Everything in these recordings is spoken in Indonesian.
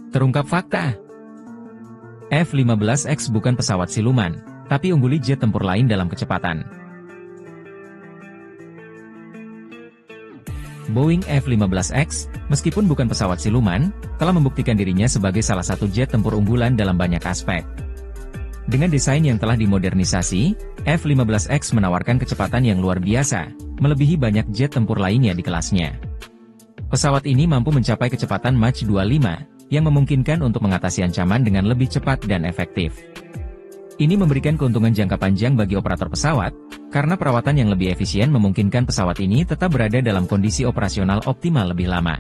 Terungkap fakta. F-15X bukan pesawat siluman, tapi ungguli jet tempur lain dalam kecepatan. Boeing F-15X, meskipun bukan pesawat siluman, telah membuktikan dirinya sebagai salah satu jet tempur unggulan dalam banyak aspek. Dengan desain yang telah dimodernisasi, F-15X menawarkan kecepatan yang luar biasa, melebihi banyak jet tempur lainnya di kelasnya. Pesawat ini mampu mencapai kecepatan Mach 25, yang memungkinkan untuk mengatasi ancaman dengan lebih cepat dan efektif. Ini memberikan keuntungan jangka panjang bagi operator pesawat, karena perawatan yang lebih efisien memungkinkan pesawat ini tetap berada dalam kondisi operasional optimal lebih lama.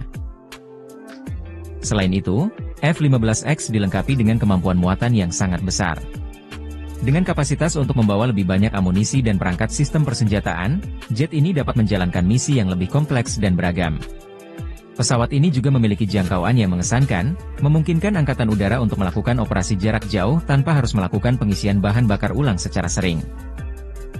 Selain itu, F-15X dilengkapi dengan kemampuan muatan yang sangat besar. Dengan kapasitas untuk membawa lebih banyak amunisi dan perangkat sistem persenjataan, jet ini dapat menjalankan misi yang lebih kompleks dan beragam. Pesawat ini juga memiliki jangkauan yang mengesankan, memungkinkan Angkatan Udara untuk melakukan operasi jarak jauh tanpa harus melakukan pengisian bahan bakar ulang secara sering.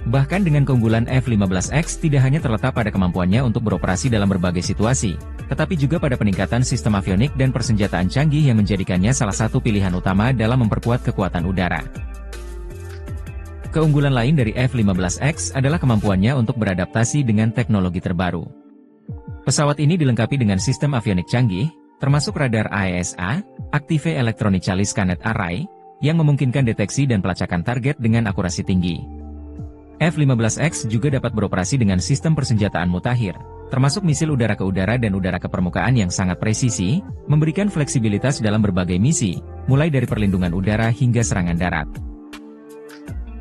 Bahkan dengan keunggulan F-15X tidak hanya terletak pada kemampuannya untuk beroperasi dalam berbagai situasi, tetapi juga pada peningkatan sistem avionik dan persenjataan canggih yang menjadikannya salah satu pilihan utama dalam memperkuat kekuatan udara. Keunggulan lain dari F-15X adalah kemampuannya untuk beradaptasi dengan teknologi terbaru. Pesawat ini dilengkapi dengan sistem avionik canggih, termasuk radar AESA, Active Electronically Scanned Array, yang memungkinkan deteksi dan pelacakan target dengan akurasi tinggi. F-15X juga dapat beroperasi dengan sistem persenjataan mutakhir, termasuk misil udara ke udara dan udara ke permukaan yang sangat presisi, memberikan fleksibilitas dalam berbagai misi, mulai dari perlindungan udara hingga serangan darat.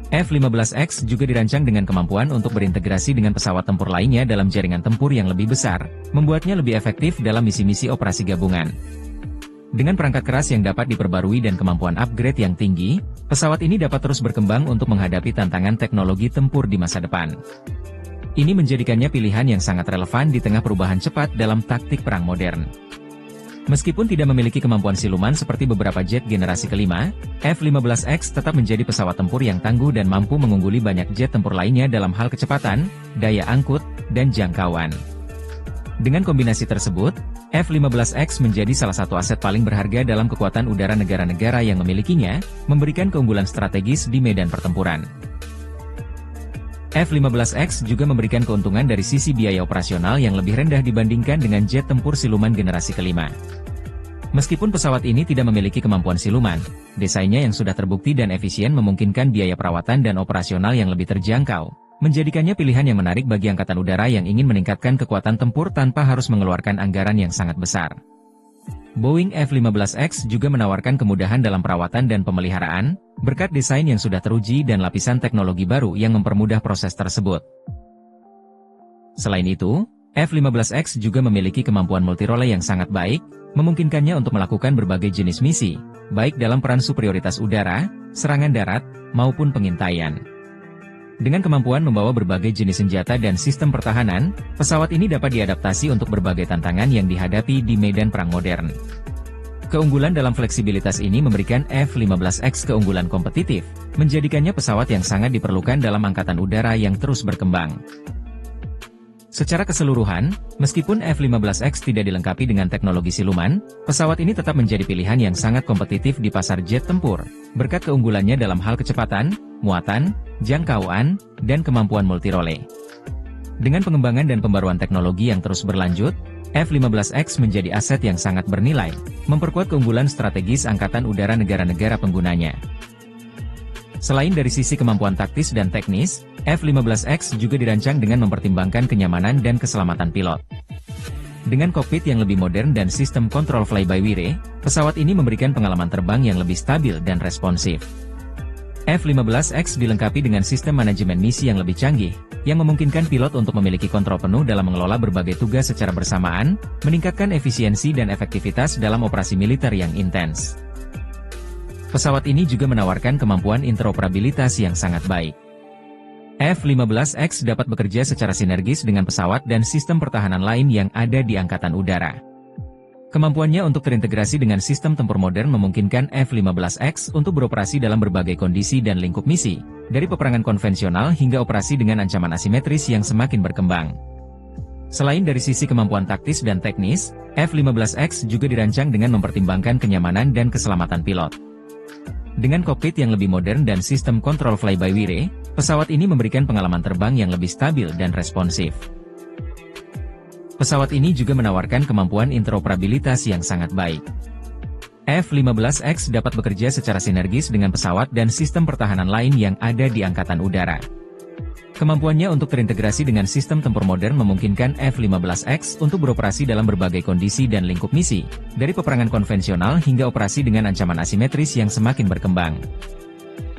F-15X juga dirancang dengan kemampuan untuk berintegrasi dengan pesawat tempur lainnya dalam jaringan tempur yang lebih besar, membuatnya lebih efektif dalam misi-misi operasi gabungan. Dengan perangkat keras yang dapat diperbarui dan kemampuan upgrade yang tinggi, pesawat ini dapat terus berkembang untuk menghadapi tantangan teknologi tempur di masa depan. Ini menjadikannya pilihan yang sangat relevan di tengah perubahan cepat dalam taktik perang modern. Meskipun tidak memiliki kemampuan siluman seperti beberapa jet generasi kelima, F-15X tetap menjadi pesawat tempur yang tangguh dan mampu mengungguli banyak jet tempur lainnya dalam hal kecepatan, daya angkut, dan jangkauan. Dengan kombinasi tersebut, F-15X menjadi salah satu aset paling berharga dalam kekuatan udara negara-negara yang memilikinya, memberikan keunggulan strategis di medan pertempuran. F-15X juga memberikan keuntungan dari sisi biaya operasional yang lebih rendah dibandingkan dengan jet tempur siluman generasi kelima. Meskipun pesawat ini tidak memiliki kemampuan siluman, desainnya yang sudah terbukti dan efisien memungkinkan biaya perawatan dan operasional yang lebih terjangkau, menjadikannya pilihan yang menarik bagi Angkatan Udara yang ingin meningkatkan kekuatan tempur tanpa harus mengeluarkan anggaran yang sangat besar. Boeing F-15X juga menawarkan kemudahan dalam perawatan dan pemeliharaan, berkat desain yang sudah teruji dan lapisan teknologi baru yang mempermudah proses tersebut. Selain itu, F-15X juga memiliki kemampuan multirole yang sangat baik, memungkinkannya untuk melakukan berbagai jenis misi, baik dalam peran superioritas udara, serangan darat, maupun pengintaian. Dengan kemampuan membawa berbagai jenis senjata dan sistem pertahanan, pesawat ini dapat diadaptasi untuk berbagai tantangan yang dihadapi di medan perang modern. Keunggulan dalam fleksibilitas ini memberikan F-15X keunggulan kompetitif, menjadikannya pesawat yang sangat diperlukan dalam Angkatan Udara yang terus berkembang. Secara keseluruhan, meskipun F-15X tidak dilengkapi dengan teknologi siluman, pesawat ini tetap menjadi pilihan yang sangat kompetitif di pasar jet tempur, berkat keunggulannya dalam hal kecepatan, muatan, jangkauan, dan kemampuan multirole. Dengan pengembangan dan pembaruan teknologi yang terus berlanjut, F-15X menjadi aset yang sangat bernilai, memperkuat keunggulan strategis Angkatan Udara negara-negara penggunanya. Selain dari sisi kemampuan taktis dan teknis, F-15X juga dirancang dengan mempertimbangkan kenyamanan dan keselamatan pilot. Dengan kokpit yang lebih modern dan sistem kontrol fly-by-wire, pesawat ini memberikan pengalaman terbang yang lebih stabil dan responsif. F-15X dilengkapi dengan sistem manajemen misi yang lebih canggih, yang memungkinkan pilot untuk memiliki kontrol penuh dalam mengelola berbagai tugas secara bersamaan, meningkatkan efisiensi dan efektivitas dalam operasi militer yang intens. Pesawat ini juga menawarkan kemampuan interoperabilitas yang sangat baik. F-15X dapat bekerja secara sinergis dengan pesawat dan sistem pertahanan lain yang ada di Angkatan Udara. Kemampuannya untuk terintegrasi dengan sistem tempur modern memungkinkan F-15X untuk beroperasi dalam berbagai kondisi dan lingkup misi, dari peperangan konvensional hingga operasi dengan ancaman asimetris yang semakin berkembang. Selain dari sisi kemampuan taktis dan teknis, F-15X juga dirancang dengan mempertimbangkan kenyamanan dan keselamatan pilot. Dengan kokpit yang lebih modern dan sistem kontrol fly-by-wire, pesawat ini memberikan pengalaman terbang yang lebih stabil dan responsif. Pesawat ini juga menawarkan kemampuan interoperabilitas yang sangat baik. F-15X dapat bekerja secara sinergis dengan pesawat dan sistem pertahanan lain yang ada di Angkatan Udara. Kemampuannya untuk terintegrasi dengan sistem tempur modern memungkinkan F-15X untuk beroperasi dalam berbagai kondisi dan lingkup misi, dari peperangan konvensional hingga operasi dengan ancaman asimetris yang semakin berkembang.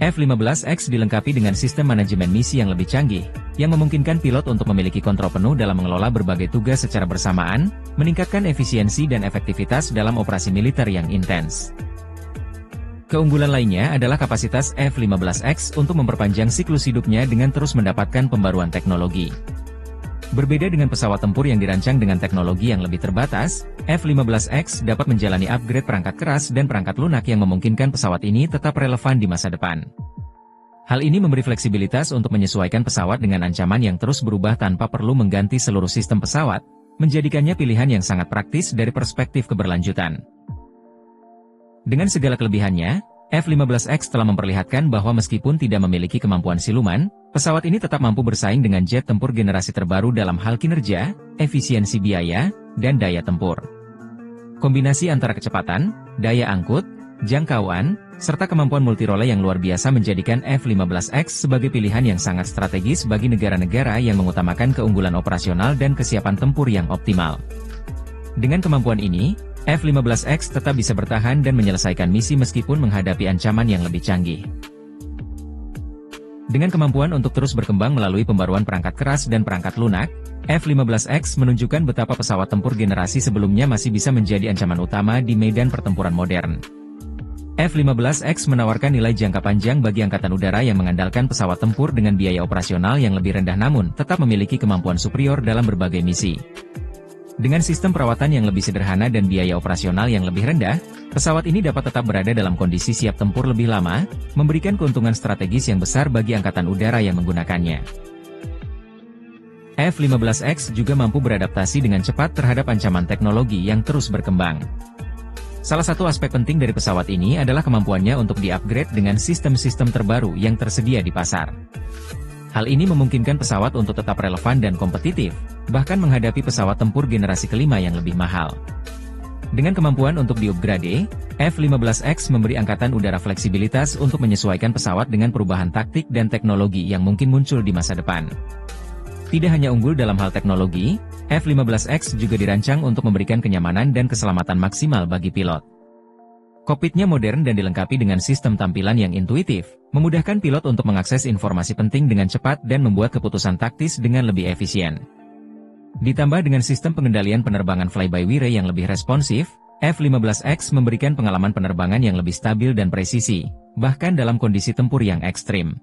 F-15X dilengkapi dengan sistem manajemen misi yang lebih canggih, yang memungkinkan pilot untuk memiliki kontrol penuh dalam mengelola berbagai tugas secara bersamaan, meningkatkan efisiensi dan efektivitas dalam operasi militer yang intens. Keunggulan lainnya adalah kapasitas F-15X untuk memperpanjang siklus hidupnya dengan terus mendapatkan pembaruan teknologi. Berbeda dengan pesawat tempur yang dirancang dengan teknologi yang lebih terbatas, F-15X dapat menjalani upgrade perangkat keras dan perangkat lunak yang memungkinkan pesawat ini tetap relevan di masa depan. Hal ini memberi fleksibilitas untuk menyesuaikan pesawat dengan ancaman yang terus berubah tanpa perlu mengganti seluruh sistem pesawat, menjadikannya pilihan yang sangat praktis dari perspektif keberlanjutan. Dengan segala kelebihannya, F-15X telah memperlihatkan bahwa meskipun tidak memiliki kemampuan siluman, pesawat ini tetap mampu bersaing dengan jet tempur generasi terbaru dalam hal kinerja, efisiensi biaya, dan daya tempur. Kombinasi antara kecepatan, daya angkut, jangkauan, serta kemampuan multirole yang luar biasa menjadikan F-15X sebagai pilihan yang sangat strategis bagi negara-negara yang mengutamakan keunggulan operasional dan kesiapan tempur yang optimal. Dengan kemampuan ini, F-15X tetap bisa bertahan dan menyelesaikan misi meskipun menghadapi ancaman yang lebih canggih. Dengan kemampuan untuk terus berkembang melalui pembaruan perangkat keras dan perangkat lunak, F-15X menunjukkan betapa pesawat tempur generasi sebelumnya masih bisa menjadi ancaman utama di medan pertempuran modern. F-15X menawarkan nilai jangka panjang bagi Angkatan Udara yang mengandalkan pesawat tempur dengan biaya operasional yang lebih rendah namun tetap memiliki kemampuan superior dalam berbagai misi. Dengan sistem perawatan yang lebih sederhana dan biaya operasional yang lebih rendah, pesawat ini dapat tetap berada dalam kondisi siap tempur lebih lama, memberikan keuntungan strategis yang besar bagi Angkatan Udara yang menggunakannya. F-15X juga mampu beradaptasi dengan cepat terhadap ancaman teknologi yang terus berkembang. Salah satu aspek penting dari pesawat ini adalah kemampuannya untuk di-upgrade dengan sistem-sistem terbaru yang tersedia di pasar. Hal ini memungkinkan pesawat untuk tetap relevan dan kompetitif, bahkan menghadapi pesawat tempur generasi kelima yang lebih mahal. Dengan kemampuan untuk di-upgrade, F-15X memberi Angkatan Udara fleksibilitas untuk menyesuaikan pesawat dengan perubahan taktik dan teknologi yang mungkin muncul di masa depan. Tidak hanya unggul dalam hal teknologi, F-15X juga dirancang untuk memberikan kenyamanan dan keselamatan maksimal bagi pilot. Kokpitnya modern dan dilengkapi dengan sistem tampilan yang intuitif, memudahkan pilot untuk mengakses informasi penting dengan cepat dan membuat keputusan taktis dengan lebih efisien. Ditambah dengan sistem pengendalian penerbangan fly-by-wire yang lebih responsif, F-15X memberikan pengalaman penerbangan yang lebih stabil dan presisi, bahkan dalam kondisi tempur yang ekstrim.